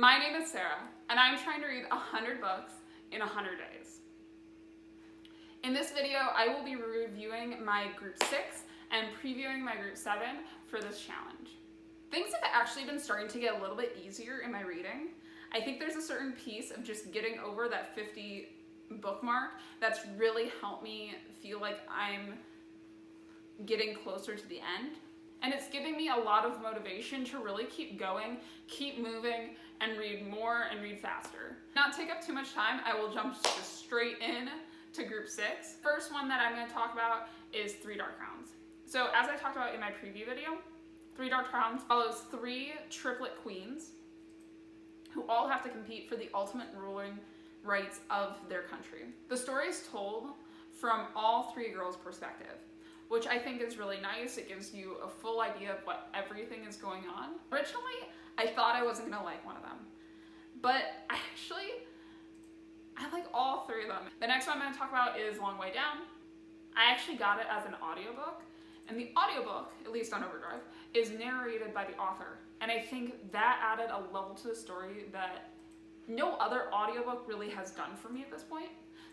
My name is Sarah, and I'm trying to read 100 books in 100 days. In this video, I will be reviewing my Group 6 and previewing my Group 7 for this challenge. Things have actually been starting to get a little bit easier in my reading. I think there's a certain piece of just getting over that 50 book mark that's really helped me feel like I'm getting closer to the end. And it's giving me a lot of motivation to really keep going, keep moving, and read more and read faster. Not take up too much time, I will jump just straight in to Group 6. First one that I'm going to talk about is Three Dark Crowns. So as I talked about in my preview video, Three Dark Crowns follows three triplet queens who all have to compete for the ultimate ruling rights of their country. The story is told from all three girls' perspective, which I think is really nice. It gives you a full idea of what everything is going on. Originally, I thought I wasn't gonna like one of them, but I like all three of them. The next one I'm gonna talk about is Long Way Down. I actually got it as an audiobook, and the audiobook, at least on Overdrive, is narrated by the author. And I think that added a level to the story that no other audiobook really has done for me at this point.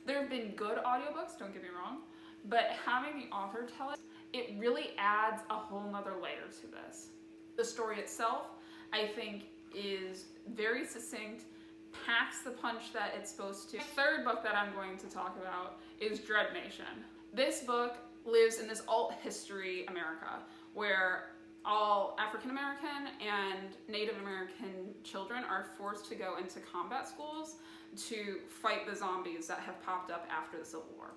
There have been good audiobooks, don't get me wrong, but having the author tell it, it really adds a whole nother layer to this. The story itself, I think, is very succinct, packs the punch that it's supposed to. The third book that I'm going to talk about is Dread Nation. This book lives in this alt history America where all African American and Native American children are forced to go into combat schools to fight the zombies that have popped up after the Civil War.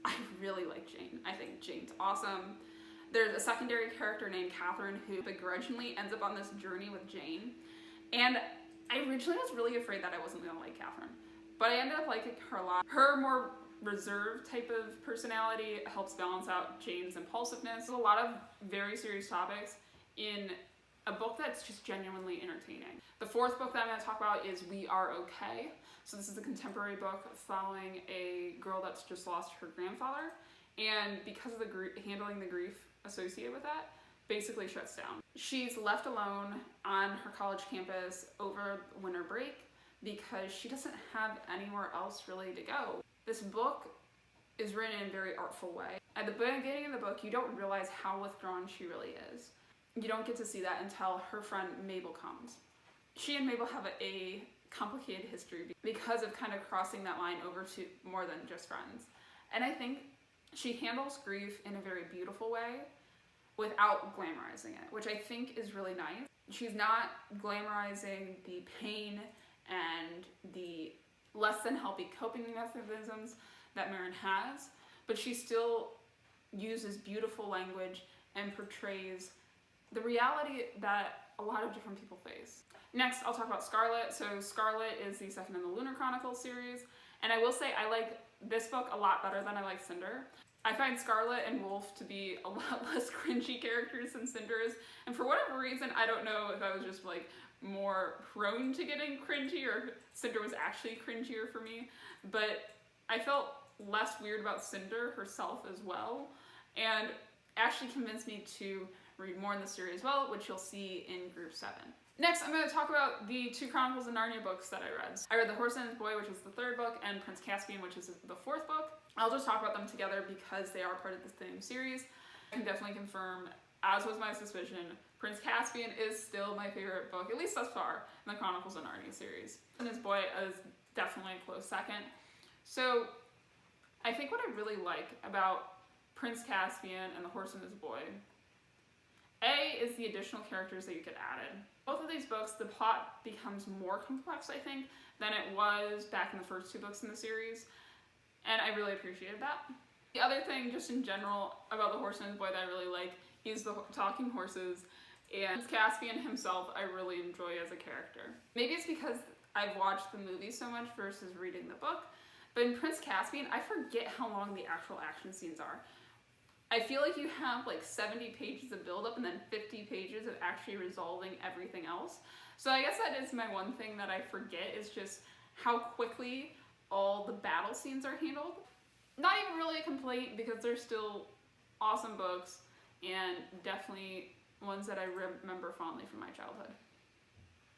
I really like Jane. I think Jane's awesome. There's a secondary character named Catherine who begrudgingly ends up on this journey with Jane. And I originally was really afraid that I wasn't gonna like Catherine, but I ended up liking her a lot. Her more reserved type of personality helps balance out Jane's impulsiveness. There's a lot of very serious topics in a book that's just genuinely entertaining. The fourth book that I'm gonna talk about is We Are Okay. So this is a contemporary book following a girl that's just lost her grandfather, and because of the handling the grief associated with that, basically shuts down. She's left alone on her college campus over winter break because she doesn't have anywhere else really to go. This book is written in a very artful way. At the beginning of the book, you don't realize how withdrawn she really is. You don't get to see that until her friend Mabel comes. She and Mabel have a complicated history because of kind of crossing that line over to more than just friends. And I think she handles grief in a very beautiful way without glamorizing it, which I think is really nice. She's not glamorizing the pain and the less than healthy coping mechanisms that Marin has, but she still uses beautiful language and portrays the reality that a lot of different people face. Next, I'll talk about Scarlett. So Scarlett is the second in the Lunar Chronicles series, and I will say I like this book a lot better than I like Cinder. I find Scarlett and Wolf to be a lot less cringy characters than Cinder is, and for whatever reason, I don't know if I was just like more prone to getting cringy or if Cinder was actually cringier for me, but I felt less weird about Cinder herself as well, and actually convinced me to read more in the series as well, which you'll see in Group 7. Next, I'm going to talk about the two Chronicles of Narnia books that I read. I read The Horse and His Boy, which is the third book, and Prince Caspian, which is the fourth book. I'll just talk about them together because they are part of the same series. I can definitely confirm, as was my suspicion, Prince Caspian is still my favorite book, at least thus far, in the Chronicles of Narnia series. And His Boy is definitely a close second. So I think what I really like about Prince Caspian and The Horse and His Boy, A, is the additional characters that you get added. Both of these books, the plot becomes more complex, I think, than it was back in the first two books in the series, and I really appreciated that. The other thing, just in general, about The Horse and His Boy that I really like is the talking horses, and Caspian himself I really enjoy as a character. Maybe it's because I've watched the movie so much versus reading the book, but in Prince Caspian, I forget how long the actual action scenes are. I feel like you have like 70 pages of buildup and then 50 pages of actually resolving everything else. So I guess that is my one thing that I forget, is just how quickly all the battle scenes are handled. Not even really a complaint because they're still awesome books and definitely ones that I remember fondly from my childhood.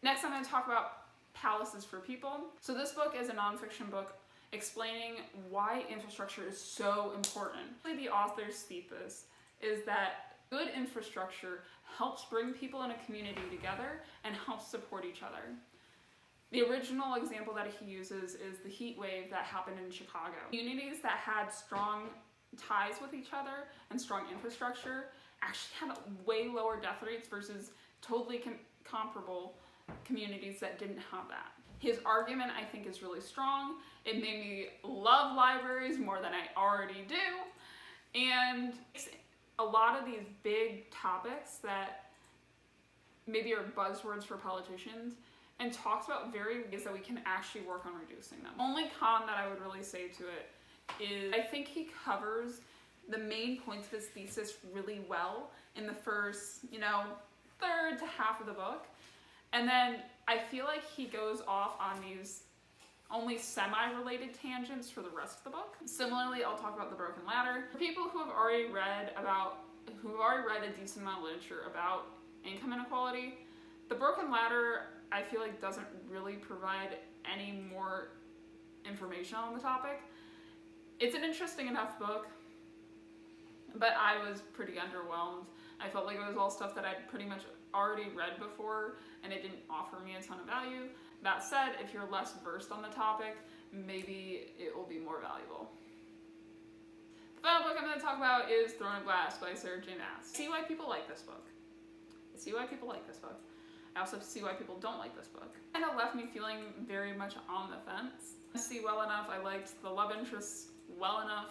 Next, I'm going to talk about Palaces for People. So this book is a nonfiction book explaining why infrastructure is so important. The author's thesis is that good infrastructure helps bring people in a community together and helps support each other. The original example that he uses is the heat wave that happened in Chicago. Communities that had strong ties with each other and strong infrastructure actually had way lower death rates versus totally comparable communities that didn't have that. His argument, I think, is really strong. It made me love libraries more than I already do. And a lot of these big topics that maybe are buzzwords for politicians and talks about very ways that we can actually work on reducing them. Only con that I would really say to it is I think he covers the main points of his thesis really well in the first, third to half of the book. And then I feel like he goes off on these only semi-related tangents for the rest of the book. Similarly, I'll talk about The Broken Ladder. For people who have already read a decent amount of literature about income inequality, The Broken Ladder, I feel like, doesn't really provide any more information on the topic. It's an interesting enough book, but I was pretty underwhelmed. I felt like it was all stuff that I'd pretty much already read before, and it didn't offer me a ton of value. That said, if you're less versed on the topic, maybe it will be more valuable. The final book I'm going to talk about is Throne of Glass by Sarah J. Maas. I see why people like this book. I also see why people don't like this book. It kind of left me feeling very much on the fence. I see well enough, I liked the love interests well enough,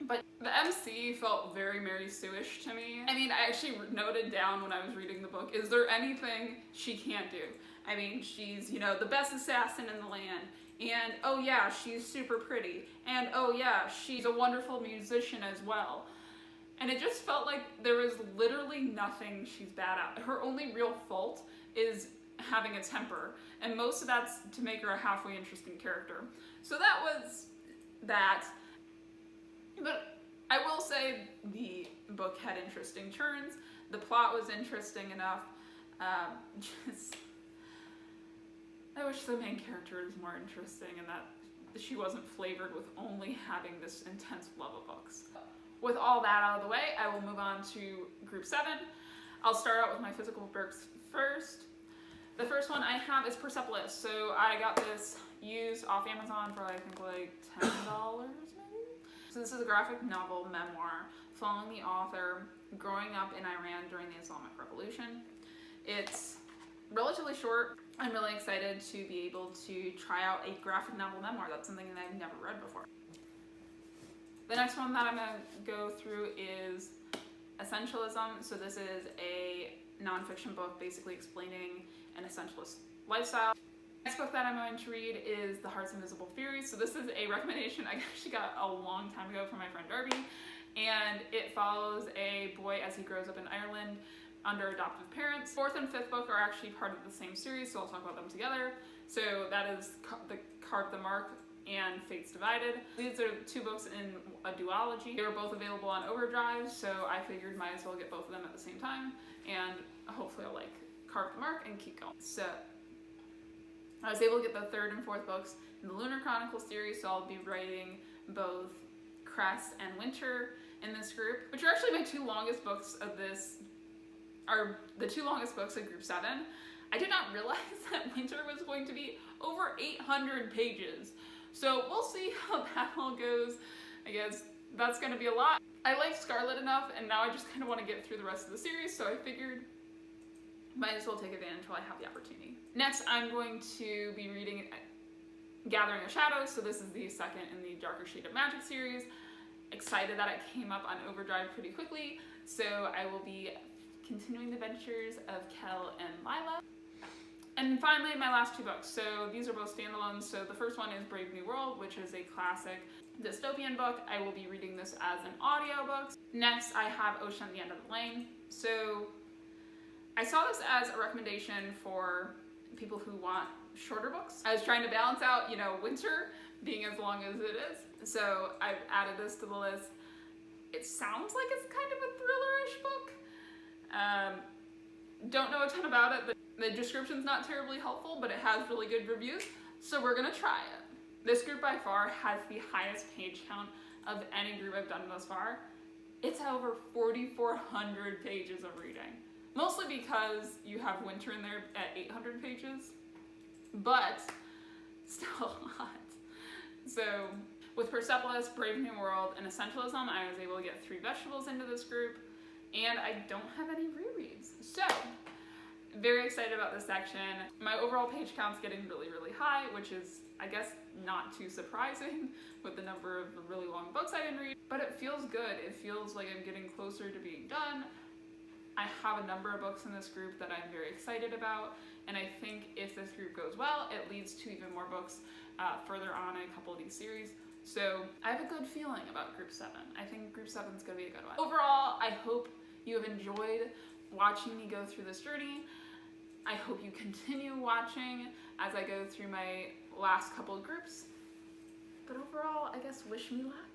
but the MC felt very Mary Sue-ish to me. I mean, I actually noted down when I was reading the book, is there anything she can't do? I mean, she's, the best assassin in the land, and oh yeah, she's super pretty, and oh yeah, she's a wonderful musician as well. And it just felt like there was literally nothing she's bad at. Her only real fault is having a temper, and most of that's to make her a halfway interesting character. So that was that. But I will say the book had interesting turns. The plot was interesting enough. I wish the main character was more interesting and that she wasn't flavored with only having this intense love of books. With all that out of the way, I will move on to Group 7. I'll start out with my physical books first. The first one I have is Persepolis. So I got this used off Amazon for I think like $10 maybe? So this is a graphic novel memoir following the author growing up in Iran during the Islamic Revolution. It's relatively short. I'm really excited to be able to try out a graphic novel memoir. That's something that I've never read before. The next one that I'm going to go through is Essentialism. So this is a nonfiction book basically explaining an essentialist lifestyle. The next book that I'm going to read is The Heart's Invisible Furies. So this is a recommendation I actually got a long time ago from my friend Darby, and it follows a boy as he grows up in Ireland under adoptive parents. Fourth and fifth book are actually part of the same series, so I'll talk about them together. So that is the Carve the Mark and Fates Divided. These are two books in a duology. They were both available on Overdrive, so I figured might as well get both of them at the same time, and hopefully I'll like Carve the Mark and keep going. So I was able to get the third and fourth books in the Lunar Chronicles series, so I'll be writing both Cress and Winter in this group, which are actually my two longest books of this, are the two longest books of Group 7. I did not realize that Winter was going to be over 800 pages. So we'll see how that all goes. I guess that's going to be a lot. I like Scarlett enough, and now I just kind of want to get through the rest of the series, so I figured might as well take advantage while I have the opportunity. Next, I'm going to be reading Gathering of Shadows. So this is the second in the Darker Shade of Magic series. Excited that it came up on Overdrive pretty quickly, so I will be continuing the adventures of Kel and Lila. And finally, my last two books. So these are both standalones. So the first one is Brave New World, which is a classic dystopian book. I will be reading this as an audiobook. Next, I have Ocean at the End of the Lane. So I saw this as a recommendation for people who want shorter books. I was trying to balance out, Winter being as long as it is. So I've added this to the list. It sounds like it's kind of a thriller-ish book. Don't know a ton about it, but The description's not terribly helpful, but it has really good reviews, so we're gonna try it. This group by far has the highest page count of any group I've done thus far. It's over 4,400 pages of reading. Mostly because you have winter in there at 800 pages, but still a lot. So with Persepolis, Brave New World, and Essentialism, I was able to get 3 vegetables into this group, and I don't have any rereads. So, very excited about this section. My overall page count's getting really, really high, which is, I guess, not too surprising with the number of really long books I didn't read, but it feels good. It feels like I'm getting closer to being done. I have a number of books in this group that I'm very excited about, and I think if this group goes well, it leads to even more books further on in a couple of these series. So I have a good feeling about Group 7. I think Group 7 is going to be a good one. Overall, I hope you have enjoyed watching me go through this journey. I hope you continue watching as I go through my last couple of groups. But overall, I guess wish me luck.